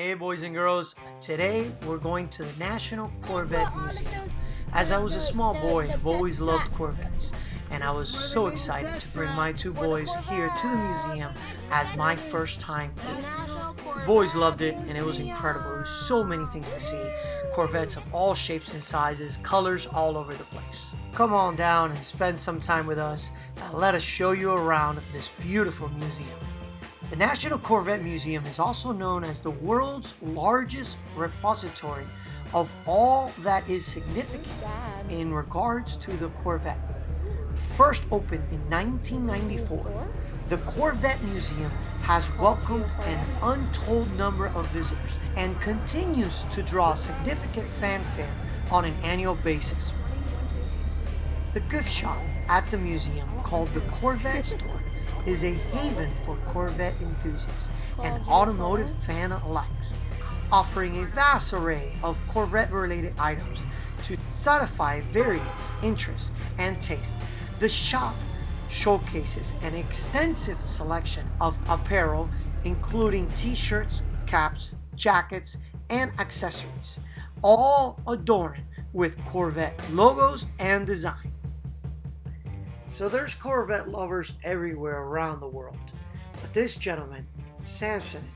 Hey boys and girls, today we're going to the National Corvette Museum. As I was a small boy, I've always loved Corvettes, and I was so excited to bring my two boys here to the museum as my first time here. The boys loved it, and it was incredible. There was so many things to see. Corvettes of all shapes and sizes, colors all over the place. Come on down and spend some time with us, and let us show you around this beautiful museum. The National Corvette Museum is also known as the world's largest repository of all that is significant in regards to the Corvette. First opened in 1994, the Corvette Museum has welcomed an untold number of visitors and continues to draw significant fanfare on an annual basis. The gift shop at the museum, called the Corvette Store, is a haven for Corvette enthusiasts and automotive fan likes, offering a vast array of Corvette-related items to satisfy various interests and tastes. The shop showcases an extensive selection of apparel, including t-shirts, caps, jackets, and accessories, all adorned with Corvette logos and design. So there's Corvette lovers everywhere around the world. But this gentleman, Samson,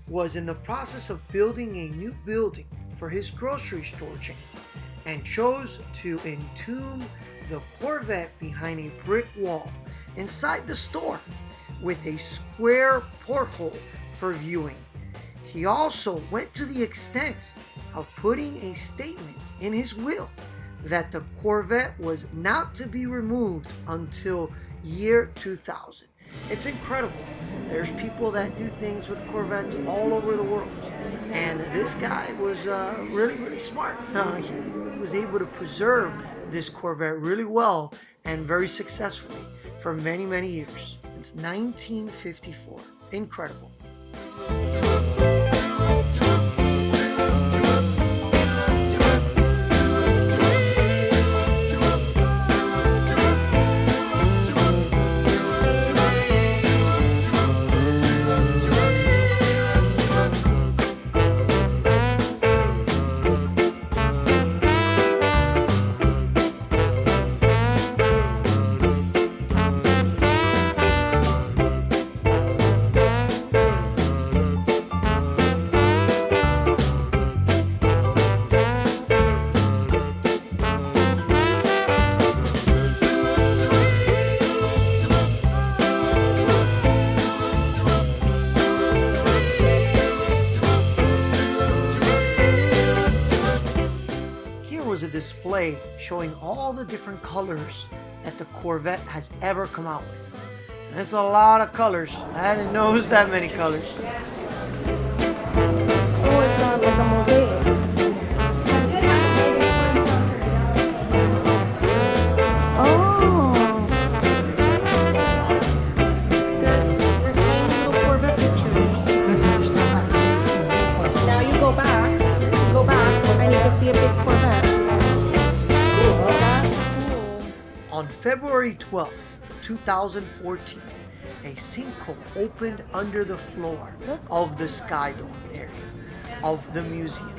was in the process of building a new building for his grocery store chain and chose to entomb the Corvette behind a brick wall inside the store with a square porthole for viewing. He also went to the extent of putting a statement in his will that the Corvette was not to be removed until year 2000. It's incredible. There's people that do things with Corvettes all over the world, and this guy was really smart. He was able to preserve this Corvette really well and very successfully for many years. It's 1954. Incredible. Was a display showing all the different colors that the Corvette has ever come out with. That's a lot of colors. I didn't know it was that many colors. Oh, it's like a mosaic. Oh. They're tiny little Corvette pictures. Now you go back, and you can see a big Corvette. On February 12, 2014, a sinkhole opened under the floor of the Sky Dome area of the museum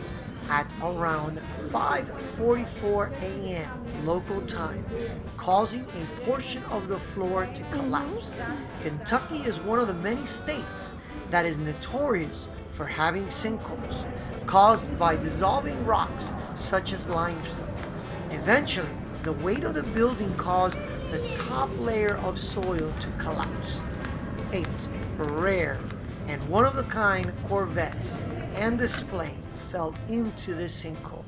at around 5:44 a.m. local time, causing a portion of the floor to collapse. Kentucky is one of the many states that is notorious for having sinkholes caused by dissolving rocks such as limestone. Eventually, the weight of the building caused the top layer of soil to collapse. 8 rare and one-of-a-kind Corvettes and display fell into the sinkhole,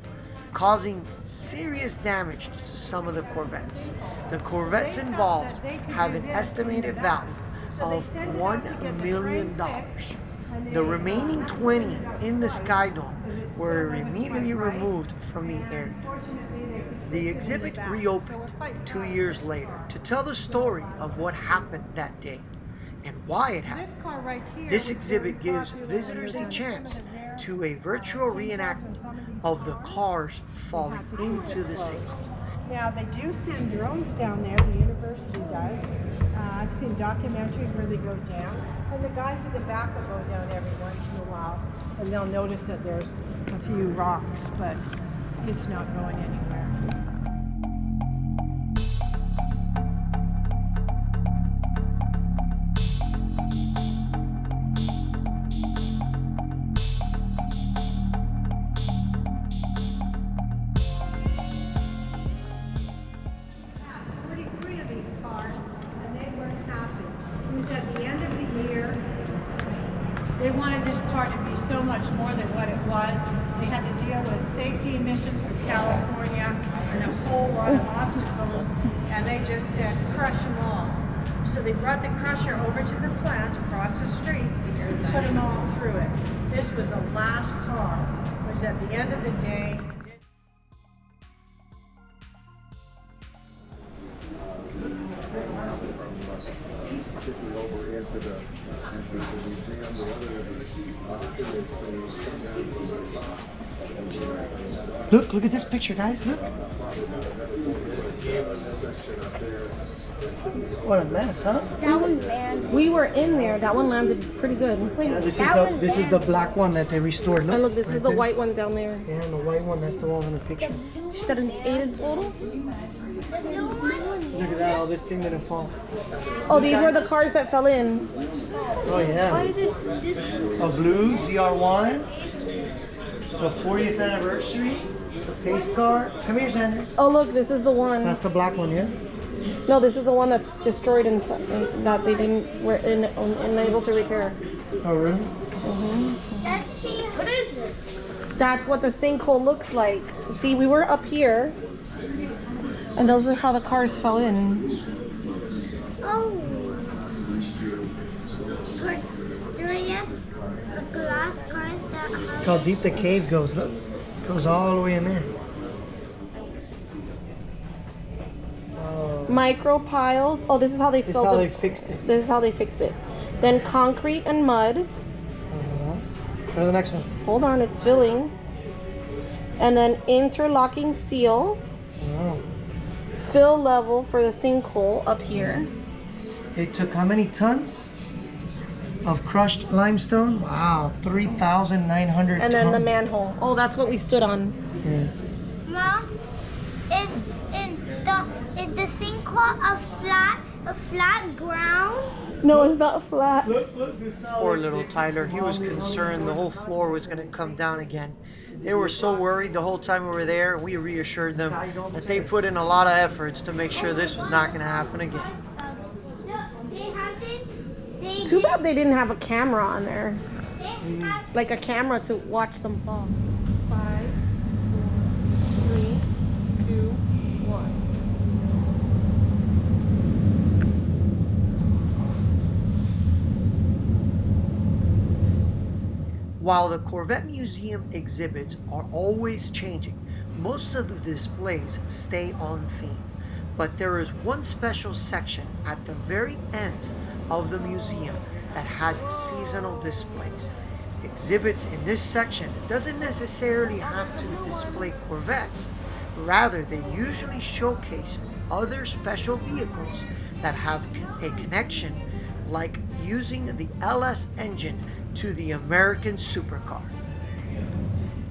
causing serious damage to some of the Corvettes. The Corvettes involved have an estimated value of $1 million. The remaining 20 in the Sky Dome were immediately removed from the area. The exhibit reopened 2 years later to tell the story of what happened that day and why it happened. This exhibit gives visitors a chance to a virtual reenactment of the cars falling into the sinkhole. Now, they do send drones down there, the university does. I've seen documentaries where they go down, and the guys in the back will go down every once in a while. and they'll notice that there's a few rocks, but it's not going anywhere. They wanted this car to be so much more than what it was. They had to deal with safety emissions from California and a whole lot of obstacles, and they just said, crush them all. So they brought the crusher over to the plant across the street, put them all through it. This was the last car. It was at the end of the day. Over into the museum. Look at this picture, guys. Look. What a mess, huh? That one landed. We were in there. That one landed pretty good. Yeah, this is the black one that they restored. Look, And look, this right is the there. white one down there. Yeah, and the white one, that's the one in the picture. She said an 8 in total. Look at that, all this thing didn't fall. Oh, these were the cars that fell in. Oh yeah. A blue ZR1, the 40th anniversary, the pace car. Come here, Sandra. Oh, look, this is the one. That's the black one, yeah? No, this is the one that's destroyed and that they were unable to repair. Oh really? Let's see, what is this? That's what the sinkhole looks like. See, we were up here, and those are how the cars fell in. Oh. Curious, the glass cars that Look have... how deep the cave goes. Look, it goes all the way in there. Oh, Micro piles. Oh, this is how they this is filled how it. they fixed it. This is how they fixed it. Then concrete and mud. Go to the next one. Hold on, it's filling. And then interlocking steel. Oh. Fill level for the sinkhole up here. It took how many tons of crushed limestone? Wow, 3,900 And then the tons. manhole. Oh, that's what we stood on. Yeah. Mom, is the sinkhole a flat ground? No, it's not flat. Poor little Tyler, he was concerned the whole floor was going to come down again. They were so worried the whole time we were there. We reassured them that they put in a lot of efforts to make sure this was not going to happen again. Too bad they didn't have a camera on there. They have Like a camera to watch them fall. 5, 4, 3, 2, 1. While the Corvette Museum exhibits are always changing, most of the displays stay on theme. But there is one special section at the very end of the museum that has seasonal displays. Exhibits in this section doesn't necessarily have to display Corvettes. Rather, they usually showcase other special vehicles that have a connection, like using the LS engine to the American supercar.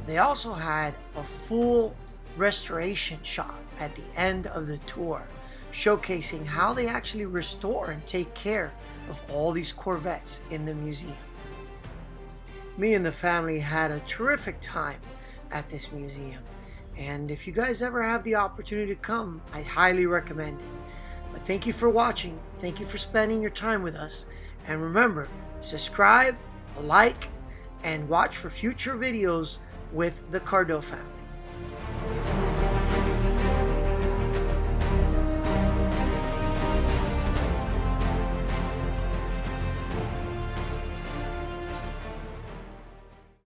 They also had a full restoration shot at the end of the tour, showcasing how they actually restore and take care of all these Corvettes in the museum. Me and the family had a terrific time at this museum, and if you guys ever have the opportunity to come, I highly recommend it. But thank you for watching, thank you for spending your time with us, and remember, subscribe, like, and watch for future videos with the Cardo family.